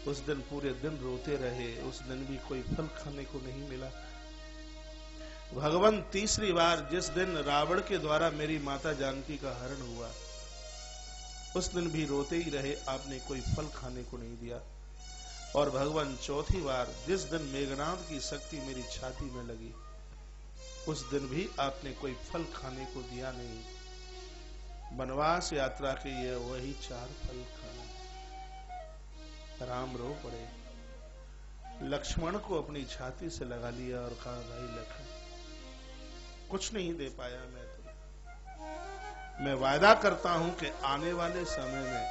उस दिन पूरे दिन रोते रहे, उस दिन भी कोई फल खाने को नहीं मिला। भगवान तीसरी बार जिस दिन रावण के द्वारा मेरी माता जानकी का हरण हुआ, उस दिन भी रोते ही रहे, आपने कोई फल खाने को नहीं दिया। और भगवान चौथी बार जिस दिन मेघनाद की शक्ति मेरी छाती में लगी, उस दिन भी आपने कोई फल खाने को दिया नहीं। वनवास यात्रा के ये वही 4 फल खाना। राम रो पड़े, लक्ष्मण को अपनी छाती से लगा लिया और कहा, भाई लक्ष्मण, कुछ नहीं दे पाया मैं तुम्हें। मैं वायदा करता हूं कि आने वाले समय में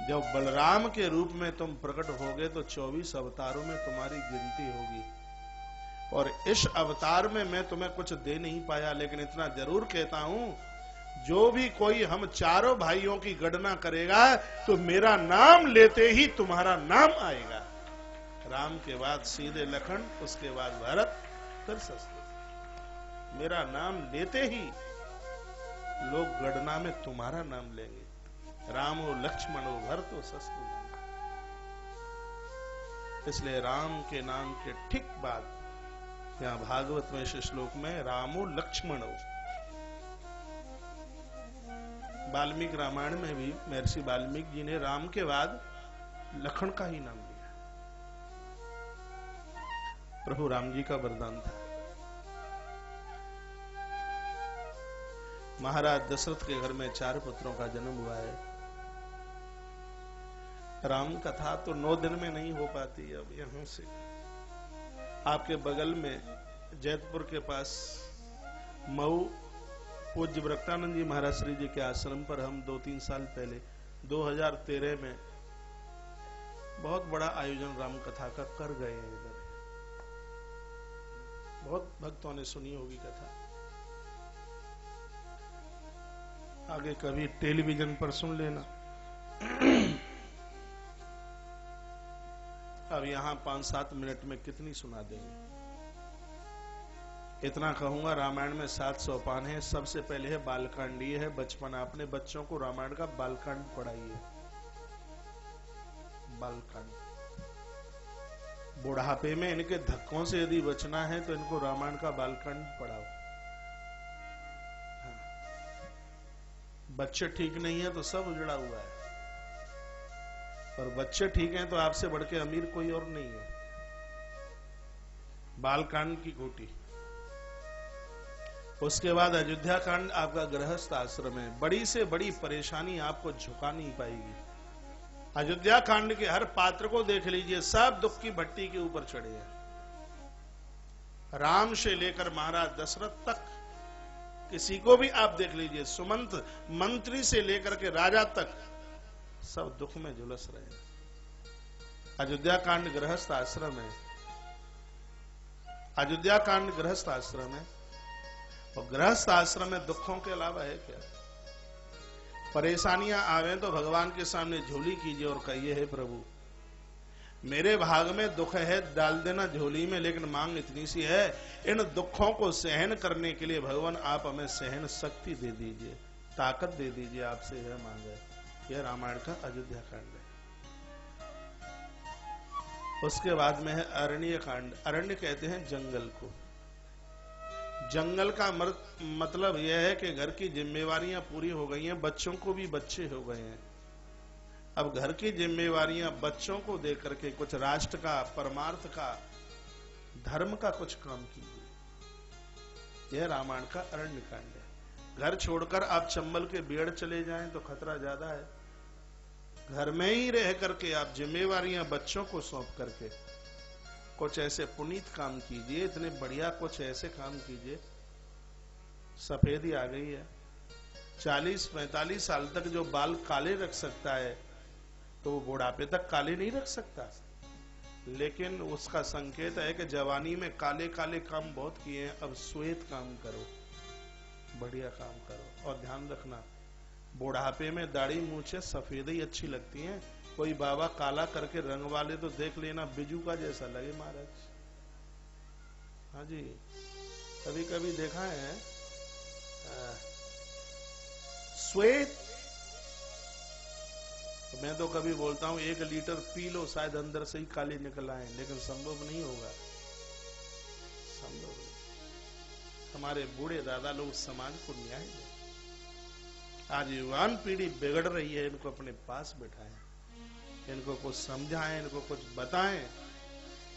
जब बलराम के रूप में तुम प्रकट होगे तो 24 अवतारों में तुम्हारी गिनती होगी। और इस अवतार में मैं तुम्हें कुछ दे नहीं पाया, लेकिन इतना जरूर कहता हूं, जो भी कोई हम चारों भाइयों की गणना करेगा तो मेरा नाम लेते ही तुम्हारा नाम आएगा। राम के बाद सीधे लखन, उसके बाद भरत, फिर शत्रुघ्न। मेरा नाम लेते ही लोग गणना में तुम्हारा नाम लेंगे। राम हो, लक्ष्मण हो, भरत हो, शत्रुघ्न। इसलिए राम के नाम के ठीक बाद यहाँ भागवत में इस श्लोक में रामो लक्ष्मणो। वाल्मीकि रामायण में भी महर्षि वाल्मीकि जी ने राम के बाद लखन का ही नाम लिया। प्रभु राम जी का वरदान था। महाराज दशरथ के घर में 4 पुत्रों का जन्म हुआ है। राम कथा तो 9 दिन में नहीं हो पाती। अब यहां से आपके बगल में जैतपुर के पास मऊ पूज्य वृत्तानंद जी महाराज श्री जी के आश्रम पर हम 2-3 साल पहले 2013 में बहुत बड़ा आयोजन राम कथा का कर गए हैं। इधर बहुत भक्तों ने सुनी होगी कथा। आगे कभी टेलीविजन पर सुन लेना। अब यहां 5-7 मिनट में कितनी सुना देंगे। इतना कहूंगा, रामायण में 700 पान है। सबसे पहले है बालकांड। ये है बचपन। आपने बच्चों को रामायण का बालकांड पढ़ाइए। बालकांड। बुढ़ापे में इनके धक्कों से यदि बचना है तो इनको रामायण का बालकांड पढ़ाओ। हाँ। बच्चे ठीक नहीं है तो सब उजड़ा हुआ है, और बच्चे ठीक हैं तो आपसे बढ़ के अमीर कोई और नहीं है। बालकांड की गोटी। उसके बाद अयोध्या कांड आपका गृहस्थ आश्रम है। बड़ी से बड़ी परेशानी आपको झुका नहीं पाएगी। अयोध्या कांड के हर पात्र को देख लीजिए, सब दुख की भट्टी के ऊपर चढ़े हैं। राम से लेकर महाराज दशरथ तक, किसी को भी आप देख लीजिए, सुमंत मंत्री से लेकर के राजा तक, सब दुख में झुलस रहे हैं। अयोध्या कांड गृहस्थ आश्रम है। अयोध्या कांड गृहस्थ आश्रम है, और गृहस्थ आश्रम में दुखों के अलावा है क्या? परेशानियां आवे तो भगवान के सामने झोली कीजिए और कहिए, हे प्रभु मेरे भाग में दुख है, डाल देना झोली में, लेकिन मांग इतनी सी है, इन दुखों को सहन करने के लिए भगवान आप हमें सहन शक्ति दे दीजिए, ताकत दे दीजिए। आपसे यह मांग है। यह रामायण का अयोध्या कांड है। उसके बाद में है अरण्य कांड। अरण्य कहते हैं जंगल को। जंगल का मतलब यह है कि घर की जिम्मेवारियां पूरी हो गई हैं, बच्चों को भी बच्चे हो गए हैं। अब घर की जिम्मेवारियां बच्चों को देकर के कुछ राष्ट्र का, परमार्थ का, धर्म का कुछ काम कीजिए। यह रामायण का अरण्य कांड है। घर छोड़कर आप चंबल के बेड़ चले जाएं तो खतरा ज्यादा है। घर में ही रह करके आप जिम्मेवारियां बच्चों को सौंप करके कुछ ऐसे पुनीत काम कीजिए, इतने बढ़िया कुछ ऐसे काम कीजिए। सफेदी आ गई है। 40-45 साल तक जो बाल काले रख सकता है तो वो बुढ़ापे तक काले नहीं रख सकता, लेकिन उसका संकेत है कि जवानी में काले काले काम बहुत किए हैं, अब श्वेत काम करो, बढ़िया काम करो। और ध्यान रखना, बुढ़ापे में दाढ़ी मूछे सफेदी अच्छी लगती हैं। कोई बाबा काला करके रंग वाले तो देख लेना बिजू का जैसा लगे महाराज। हाँ जी, कभी कभी देखा है। श्वेत मैं तो कभी बोलता हूं 1 लीटर पी लो, शायद अंदर से ही काले निकल आए, लेकिन संभव नहीं होगा, संभव नहीं। हमारे बूढ़े दादा लोग समाज को न्याय दें। आज युवान पीढ़ी बिगड़ रही है, इनको अपने पास बिठाएं, इनको कुछ समझाएं, इनको कुछ बताएं।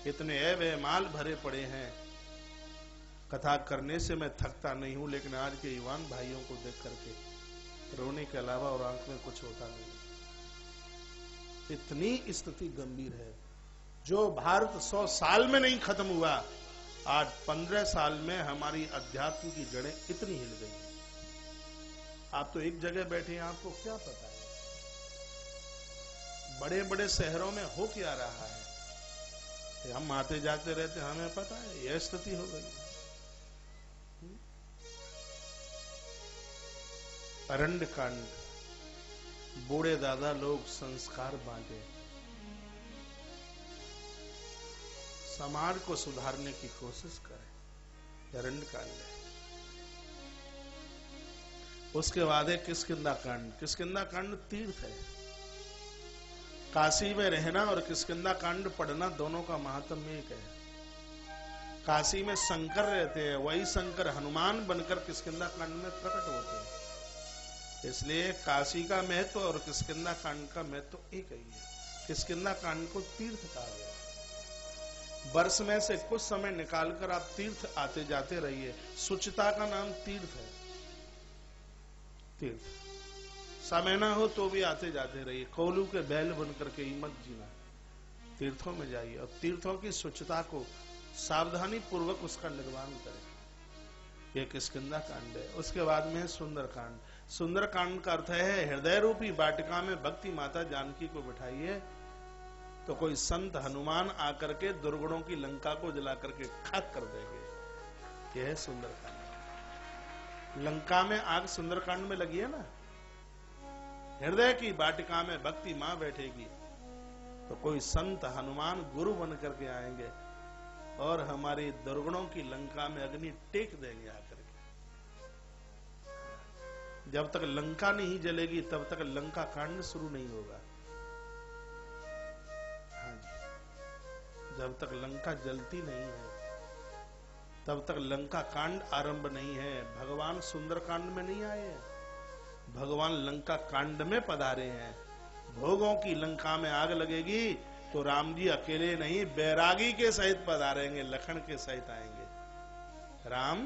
इतने बेमाल भरे पड़े हैं, कथा करने से मैं थकता नहीं हूं, लेकिन आज के युवान भाइयों को देख करके रोने के अलावा और आंख में कुछ होता नहीं। इतनी स्थिति गंभीर है। जो भारत 100 साल में नहीं खत्म हुआ, आज 15 साल में हमारी अध्यात्म की जड़ें इतनी हिल गई। आप तो एक जगह बैठे हैं, आपको क्या पता है बड़े बड़े शहरों में हो क्या रहा है। हम आते जाते रहते, हमें पता है यह स्थिति हो गई। अरण्य कांड, बूढ़े दादा लोग संस्कार बांटे, समाज को सुधारने की कोशिश करें, अरण्य कांड है। उसके बाद है किष्किंधा कांड। किष्किंधा कांड तीर्थ है। काशी में रहना और किष्किंधा कांड पढ़ना दोनों का महात्म्य एक है। काशी में शंकर रहते हैं, वही शंकर हनुमान बनकर किष्किंधा कांड में प्रकट होते हैं। इसलिए काशी का महत्व और किष्किंधा कांड का महत्व एक ही है। किष्किंधा कांड को तीर्थ कहा गया। वर्ष में से कुछ समय निकालकर आप तीर्थ आते जाते रहिए। शुचिता का नाम तीर्थ है। तीर्थ समय ना हो तो भी आते जाते रहिए। कोलू के बैल बनकर के ही मत जीना, तीर्थों में जाइए और तीर्थों की शुचिता को सावधानी पूर्वक उसका निर्वहन करें। यह किष्किंधा कांड है। उसके बाद में है सुंदर कांड। सुंदर कांड का अर्थ है हृदय रूपी वाटिका में भक्ति माता जानकी को बिठाइए तो कोई संत हनुमान आकर के दुर्गुणों की लंका को जला करके खाक कर देंगे। यह है सुंदर कांड। लंका में आग सुंदर कांड में लगी है ना। हृदय की वाटिका में भक्ति मां बैठेगी तो कोई संत हनुमान गुरु बन करके आएंगे और हमारी दुर्गुणों की लंका में अग्नि टेक देंगे आकर के। जब तक लंका नहीं जलेगी तब तक लंका कांड शुरू नहीं होगा। हाँ जी, जब तक लंका जलती नहीं है तब तक लंका कांड आरंभ नहीं है। भगवान सुंदर कांड में नहीं आए हैं, भगवान लंका कांड में पधारे हैं। भोगों की लंका में आग लगेगी तो राम जी अकेले नहीं बैरागी के सहित पधारेंगे, लखन के सहित आएंगे। राम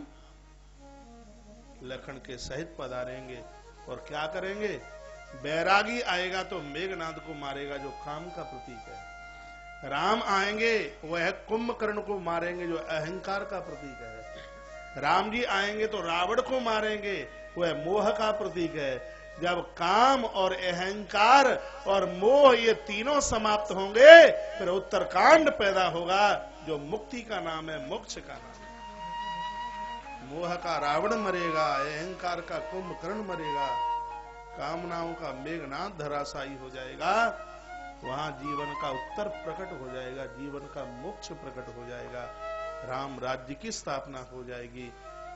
लखन के सहित पधारेंगे और क्या करेंगे? बैरागी आएगा तो मेघनाद को मारेगा जो काम का प्रतीक है। राम आएंगे वह कुंभकर्ण को मारेंगे जो अहंकार का प्रतीक है। राम जी आएंगे तो रावण को मारेंगे, वह मोह का प्रतीक है। जब काम और अहंकार और मोह ये तीनों समाप्त होंगे फिर उत्तरकांड पैदा होगा जो मुक्ति का नाम है, मोक्ष का नाम है। मोह का रावण मरेगा, अहंकार का कुंभकर्ण मरेगा, कामनाओं का मेघनाद धराशायी हो जाएगा। वहां जीवन का उत्तर प्रकट हो जाएगा, जीवन का मोक्ष प्रकट हो जाएगा, राम राज्य की स्थापना हो जाएगी।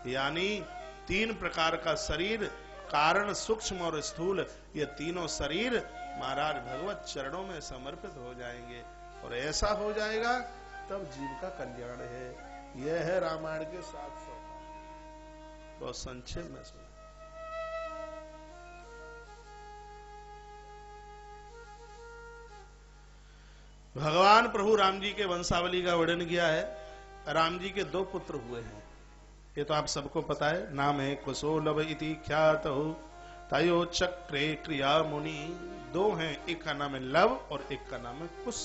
यानी 3 प्रकार का शरीर, कारण, सूक्ष्म और स्थूल, ये तीनों शरीर महाराज भगवत चरणों में समर्पित हो जाएंगे और ऐसा हो जाएगा तब जीव का कल्याण है। यह है रामायण के 700। बहुत संक्षेप में सुना। भगवान प्रभु राम जी के वंशावली का वर्णन किया है। राम जी के 2 पुत्र हुए हैं, ये तो आप सबको पता है। नाम है कुशोलभ इति ख्यात तयो चक्रे क्रिया मुनि। 2 हैं, एक का नाम है लव और एक का नाम है कुश।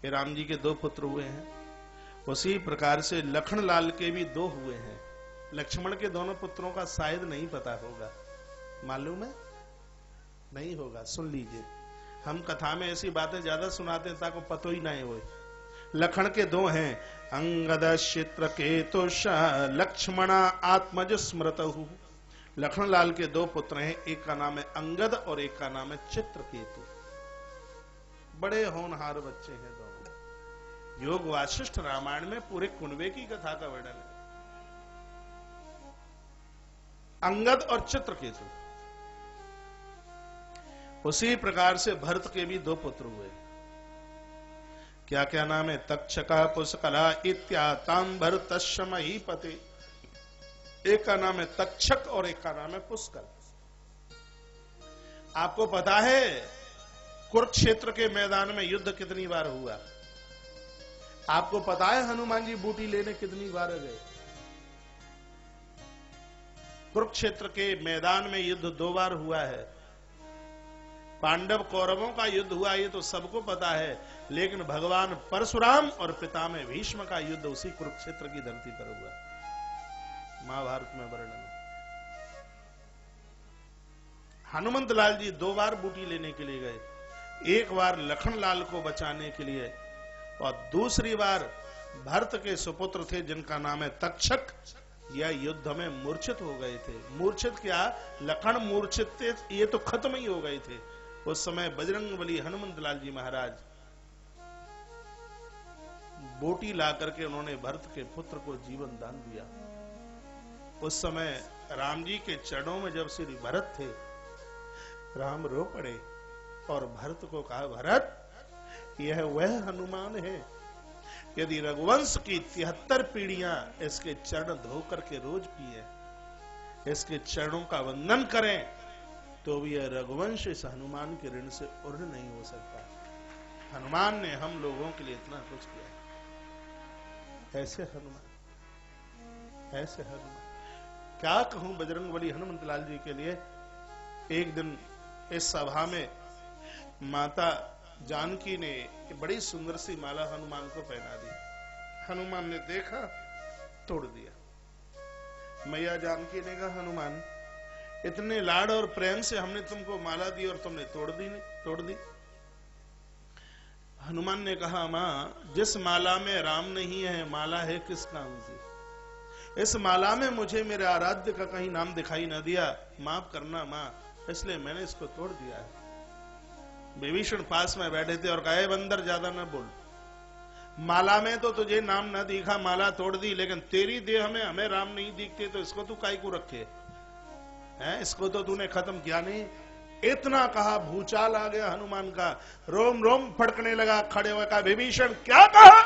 ये राम जी के 2 पुत्र हुए हैं। उसी प्रकार से लखन लाल के भी 2 हुए हैं। लक्ष्मण के दोनों पुत्रों का शायद नहीं पता होगा, मालूम है? नहीं होगा, सुन लीजिए। हम कथा में ऐसी बातें ज्यादा सुनाते हैं ताकि पतो ही नहीं हो। लखन के 2 हैं, अंगद चित्रकेतु लक्ष्मणा आत्मज स्मृतहु। लखन लाल के 2 पुत्र हैं, एक का नाम है अंगद और एक का नाम है चित्रकेतु। बड़े होनहार बच्चे हैं दोनों। योग वासिष्ठ रामायण में पूरे कुनबे की कथा का वर्णन है। अंगद और चित्रकेतु उसी प्रकार से भरत के भी दो पुत्र हुए। क्या क्या नाम है? तक्षका पुष्कला इत्याताम भरतस्य महीपते। एक का नाम है तक्षक और एक का नाम है पुष्कल। आपको पता है कुरुक्षेत्र के मैदान में युद्ध कितनी बार हुआ? आपको पता है हनुमान जी बूटी लेने कितनी बार गए? कुरुक्षेत्र के मैदान में युद्ध 2 बार हुआ है। पांडव कौरवों का युद्ध हुआ ये तो सबको पता है, लेकिन भगवान परशुराम और पितामह भीष्म का युद्ध उसी कुरुक्षेत्र की धरती पर हुआ। महाभारत में वर्णन। हनुमंत लाल जी 2 बार बूटी लेने के लिए गए। एक बार लखन लाल को बचाने के लिए और दूसरी बार भरत के सुपुत्र थे जिनका नाम है तक्षक। यह युद्ध में मूर्छित हो गए थे। मूर्छित क्या, लखन मूर्छित थे, ये तो खत्म ही हो गए थे। उस समय बजरंगबली हनुमंत लाल जी महाराज बोटी ला करके उन्होंने भरत के पुत्र को जीवन दान दिया। उस समय राम जी के चरणों में जब श्री भरत थे, राम रो पड़े और भरत को कहा, भरत यह वह हनुमान है, यदि रघुवंश की 73 पीढ़ियां इसके चरण धो करके रोज पिए, इसके चरणों का वंदन करें, तो भी यह रघुवंश इस हनुमान के ऋण से उर्ण नहीं हो सकता। हनुमान ने हम लोगों के लिए इतना कुछ किया। ऐसे हनुमान, ऐसे हनुमान क्या कहूं बजरंगबली हनुमंत लाल जी के लिए। एक दिन इस सभा में माता जानकी ने बड़ी सुंदर सी माला हनुमान को पहना दी। हनुमान ने देखा, तोड़ दिया। मैया जानकी ने कहा, हनुमान इतने लाड और प्रेम से हमने तुमको माला दी और तुमने तोड़ दी। हनुमान ने कहा, मां जिस माला में राम नहीं है, माला है किस काम की? इस माला में मुझे मेरे आराध्य का कहीं नाम दिखाई न दिया, माफ करना मां, इसलिए मैंने इसको तोड़ दिया है। विभीषण पास में बैठे थे और कहे, बंदर ज्यादा न बोल, माला में तो तुझे नाम न दिखा, माला तोड़ दी, लेकिन तेरी देह में हमें राम नहीं दिखते, तो इसको तू काहे को रखे है? इसको तो तूने खत्म किया नहीं। इतना कहा, भूचाल आ गया हनुमान का, रोम रोम फड़कने लगा। खड़े हुए कहा, विभीषण क्या कहा?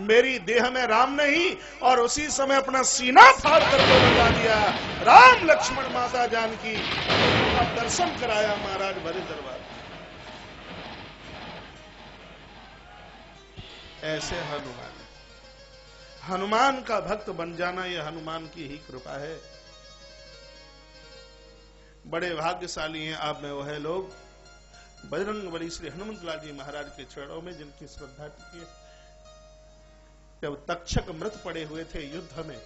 मेरी देह में राम नहीं, और उसी समय अपना सीना फाड़ करके लगा दिया। राम लक्ष्मण माता जानकी दर्शन कराया महाराज भरे दरबार। ऐसे हनुमान का भक्त बन जाना यह हनुमान की ही कृपा है। बड़े भाग्यशाली हैं आप में वह लोग बजरंगबली श्री हनुमंत लाल जी महाराज के चरणों में जिनकी श्रद्धा टिकी है। जब तक्षक मृत पड़े हुए थे युद्ध में,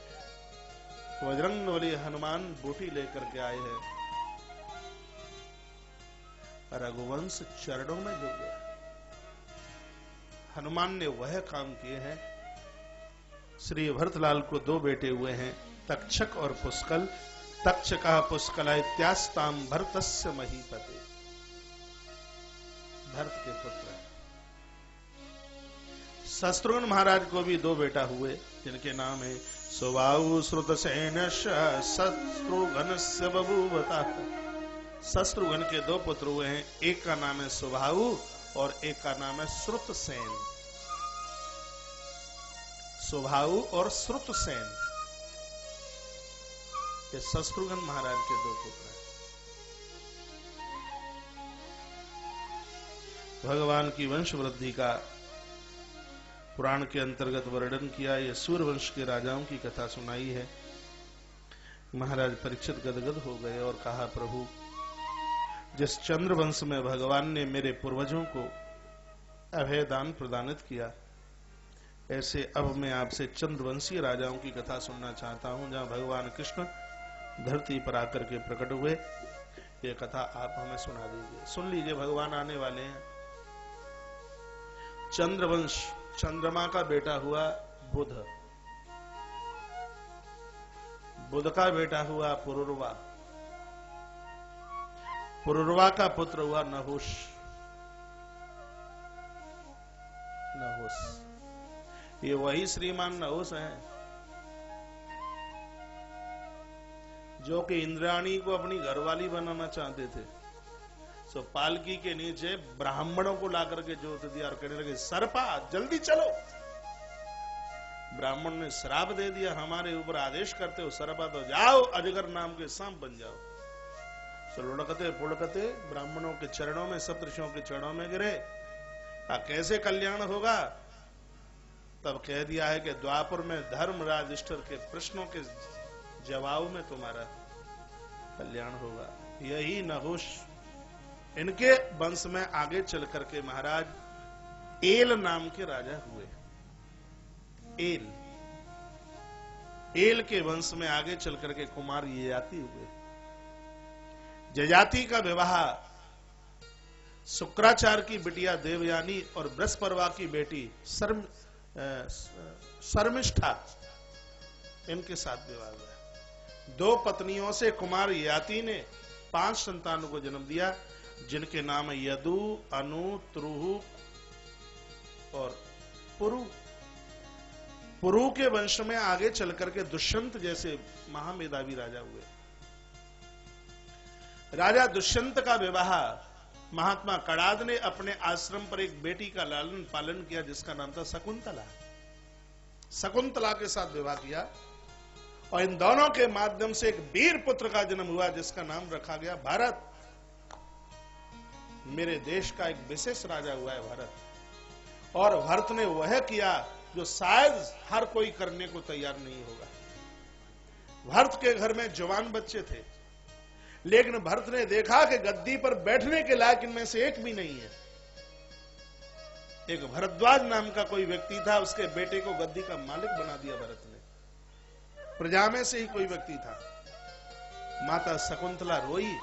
बजरंगबली हनुमान बूटी लेकर के आए हैं। रघुवंश चरणों में जुड़ गया। हनुमान ने वह काम किए हैं। श्री भरतलाल को 2 बेटे हुए हैं, तक्षक और पुष्कल। तक्षका पुष्कला इत्यास्ताम भरतस्य महीपते, भरत के पुत्र। शत्रुघ्न महाराज को भी 2 बेटा हुए जिनके नाम है सुबाहु श्रुतसेनस्य शत्रुघ्नस्य बभूवता। शत्रुघ्न के 2 पुत्र हुए हैं, एक का नाम है सुबाहु और एक का नाम है श्रुतसेन। सुबाहु और श्रुतसेन ये शत्रुघ्न महाराज के 2 पुत्र हैं। भगवान की वंश वृद्धि का पुराण के अंतर्गत वर्णन किया। यह सूर्यवंश के राजाओं की कथा सुनाई है। महाराज परीक्षित गदगद हो गए और कहा, प्रभु जिस चंद्रवंश में भगवान ने मेरे पूर्वजों को अभय दान प्रदानित किया, ऐसे अब मैं आपसे चंद्रवंशीय राजाओं की कथा सुनना चाहता हूं, जहां भगवान कृष्ण धरती पर आकर के प्रकट हुए। ये कथा आप हमें सुना दीजिए। सुन लीजिए, भगवान आने वाले हैं। चंद्रवंश, चंद्रमा का बेटा हुआ बुध, बुध का बेटा हुआ पुरुरवा, पुरुरवा का पुत्र हुआ नहुष, ये वही श्रीमान नहुष हैं जो कि इंद्राणी को अपनी घरवाली बनाना चाहते थे। सो पालकी के नीचे ब्राह्मणों को ला करके जोत दिया और कहने लगे सर्पा जल्दी चलो। ब्राह्मण ने श्राप दे दिया, हमारे ऊपर आदेश करते हो सर्पा, तो जाओ अजगर नाम के सांप बन जाओ। सो लुढ़कते पुढ़कते ब्राह्मणों के चरणों में, सप्तऋषियों के चरणों में गिरे। कैसे कल्याण होगा? तब कह दिया है कि द्वापर में धर्मराज युधिष्ठिर के प्रश्नों के जवाब में तुम्हारा कल्याण होगा। यही नहुष इनके वंश में आगे चल करके महाराज एल नाम के राजा हुए। एल के वंश में आगे चल करके कुमार ययाति हुए। जयाति का विवाह शुक्राचार्य की बिटिया देवयानी और बृहस्पति की बेटी शर्मिष्ठा इनके साथ विवाह हुआ। 2 पत्नियों से कुमार ययाति ने 5 संतानों को जन्म दिया, जिनके नाम यदु, अनु, त्रुहु और पुरु। पुरु के वंश में आगे चल करके दुष्यंत जैसे महामेधावी राजा हुए। राजा दुष्यंत का विवाह महात्मा कणाद ने अपने आश्रम पर एक बेटी का लालन पालन किया, जिसका नाम था शकुंतला। शकुंतला के साथ विवाह किया और इन दोनों के माध्यम से एक वीर पुत्र का जन्म हुआ, जिसका नाम रखा गया भारत। मेरे देश का एक विशेष राजा हुआ है भरत। और भरत ने वह किया जो शायद हर कोई करने को तैयार नहीं होगा। भरत के घर में जवान बच्चे थे, लेकिन भरत ने देखा कि गद्दी पर बैठने के लायक इनमें से एक भी नहीं है। एक भरद्वाज नाम का कोई व्यक्ति था, उसके बेटे को गद्दी का मालिक बना दिया भरत ने। प्रजा में से ही कोई व्यक्ति था। माता शकुंतला रोई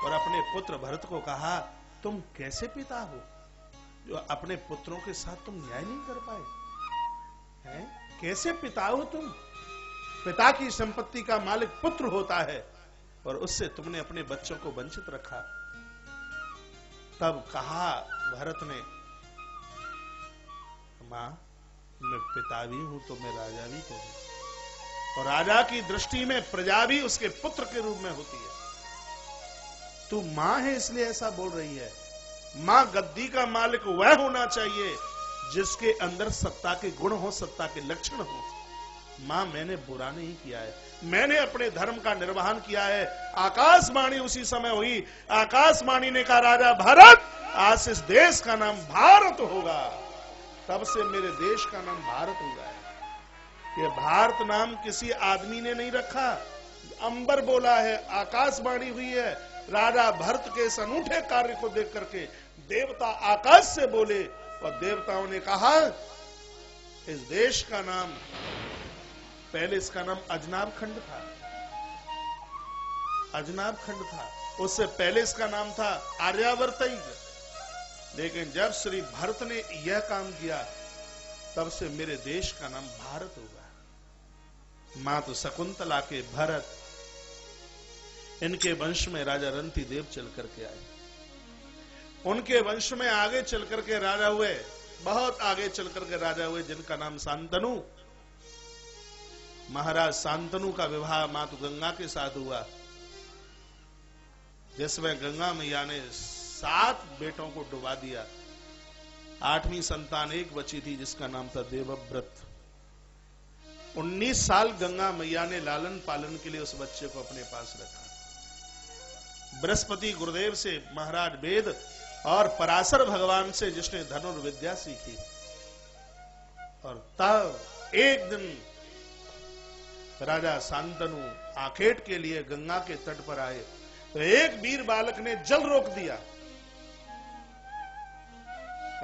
और अपने पुत्र भरत को कहा, तुम कैसे पिता हो जो अपने पुत्रों के साथ तुम न्याय नहीं कर पाए हैं? कैसे पिता हो तुम? पिता की संपत्ति का मालिक पुत्र होता है और उससे तुमने अपने बच्चों को वंचित रखा। तब कहा भरत ने, मां मैं पिता भी हूं तो मैं राजा भी तो हूं, और राजा की दृष्टि में प्रजा भी उसके पुत्र के रूप में होती है। तू मां है इसलिए ऐसा बोल रही है। मां गद्दी का मालिक वह होना चाहिए जिसके अंदर सत्ता के गुण हो, सत्ता के लक्षण हो। मां मैंने बुरा नहीं किया है, मैंने अपने धर्म का निर्वहन किया है। आकाशवाणी उसी समय हुई। आकाशवाणी ने कहा, राजा भरत आज इस देश का नाम भारत होगा। तब से मेरे देश का नाम भारत हुआ है। ये भारत नाम किसी आदमी ने नहीं रखा, अंबर बोला है, आकाशवाणी हुई है। राजा भरत के इस अनूठे कार्य को देख करके देवता आकाश से बोले और देवताओं ने कहा, इस देश का नाम, पहले इसका नाम अजनाब खंड था, अजनाब खंड था। उससे पहले इसका नाम था आर्यावर्तई। लेकिन जब श्री भरत ने यह काम किया, तब से मेरे देश का नाम भारत होगा। मां शकुंतला के भरत, इनके वंश में राजा रंती देव चल करके आए। उनके वंश में आगे चल करके राजा हुए, बहुत आगे चल करके राजा हुए, जिनका नाम शांतनु। महाराज शांतनु का विवाह मातु गंगा के साथ हुआ, जिसमें गंगा मैया ने 7 बेटों को डुबा दिया। 8वीं संतान एक बची थी, जिसका नाम था देवव्रत। 19 साल गंगा मैया ने लालन पालन के लिए उस बच्चे को अपने पास रखा। बृहस्पति गुरुदेव से महाराज वेद और पराशर भगवान से जिसने धनुर्विद्या सीखी, और तब एक दिन राजा शांतनु आखेट के लिए गंगा के तट पर आए, तो एक वीर बालक ने जल रोक दिया।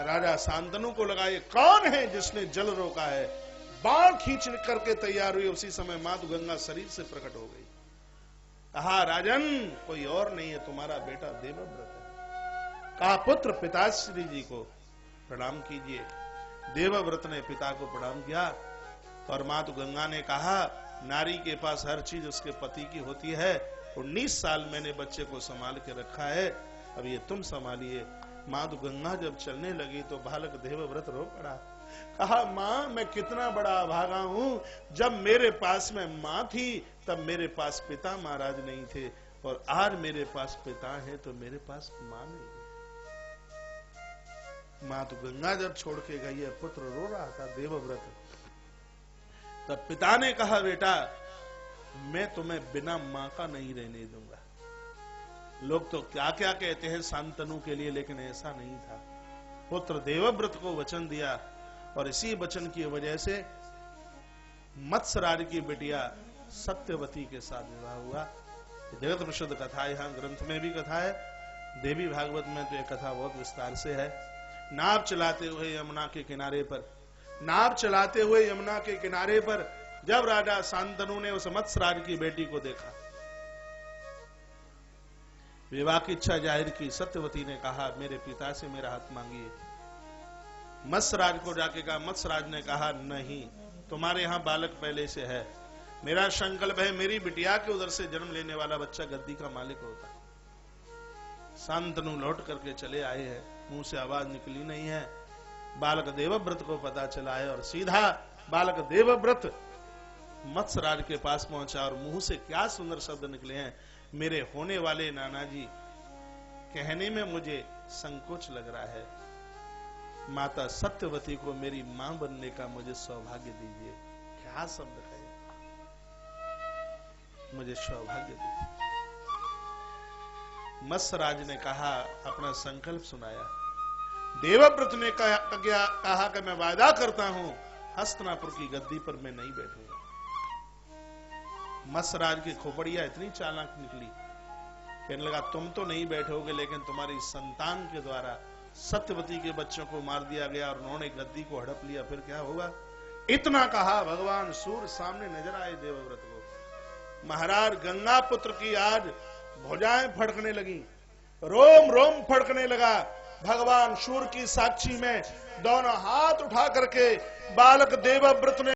राजा शांतनु को लगा, ये कौन है जिसने जल रोका है? बाण खींच करके तैयार हुई। उसी समय मातु गंगा शरीर से प्रकट हो गई। कहा, राजन कोई और नहीं है, तुम्हारा बेटा देवव्रत है। कहा, पुत्र पिताश्री जी को प्रणाम कीजिए। देवव्रत ने पिता को प्रणाम किया और मातु गंगा ने कहा, नारी के पास हर चीज उसके पति की होती है। 19 साल मैंने बच्चे को संभाल के रखा है, अब ये तुम संभालिए। मातु गंगा जब चलने लगी तो बालक देवव्रत रो पड़ा। कहा, मां मैं कितना बड़ा अभागा हूं, जब मेरे पास में मां थी तब मेरे पास पिता महाराज नहीं थे, और आज मेरे पास पिता है तो मेरे पास मां नहीं है। मां तो गंगा जब छोड़ के गई है, पुत्र रो रहा था देवव्रत। तब पिता ने कहा, बेटा मैं तुम्हें बिना मां का नहीं रहने दूंगा। लोग तो क्या क्या कहते हैं शांतनु के लिए, लेकिन ऐसा नहीं था। पुत्र देवव्रत को वचन दिया और इसी वचन की वजह से मत्स्यराज की बिटिया सत्यवती के साथ विवाह हुआ। जगत प्रसिद्ध कथा, यहां ग्रंथ में भी कथा है, देवी भागवत में तो यह कथा बहुत विस्तार से है। नाव चलाते हुए यमुना के किनारे पर, नाव चलाते हुए यमुना के किनारे पर जब राजा शांतनु ने उस मत्स्यराज की बेटी को देखा, विवाह की इच्छा जाहिर की। सत्यवती ने कहा, मेरे पिता से मेरा हाथ मांगिए। मत्स्यराज को जाके कहा, मत्स्यराज ने कहा, नहीं, तुम्हारे यहां बालक पहले से है। मेरा संकल्प है मेरी बिटिया के उधर से जन्म लेने वाला बच्चा गद्दी का मालिक होगा। शांतनु लौट करके चले आए हैं, मुंह से आवाज निकली नहीं है। बालक देवव्रत को पता चला है और सीधा बालक देवव्रत मत्स्यराज के पास पहुंचा और मुंह से क्या सुंदर शब्द निकले हैं, मेरे होने वाले नाना जी, कहने में मुझे संकोच लग रहा है, माता सत्यवती को मेरी मां बनने का मुझे सौभाग्य दीजिए। क्या शब्द है, मुझे सौभाग्य दीजिए। मत्स्यराज ने कहा, अपना संकल्प सुनाया। देवव्रत ने कहा कि मैं वादा करता हूं हस्तिनापुर की गद्दी पर मैं नहीं बैठूंगा। मत्स्यराज की खोपड़िया इतनी चालाक निकली, कहने लगा, तुम तो नहीं बैठोगे, लेकिन तुम्हारी संतान के द्वारा सत्यवती के बच्चों को मार दिया गया और उन्होंने गद्दी को हड़प लिया, फिर क्या होगा। इतना कहा, भगवान सूर्य सामने नजर आए देवव्रत को। महाराज गंगा पुत्र की आज भुजाएं फड़कने लगी, रोम रोम फड़कने लगा। भगवान सूर्य की साक्षी में दोनों हाथ उठा करके बालक देवव्रत ने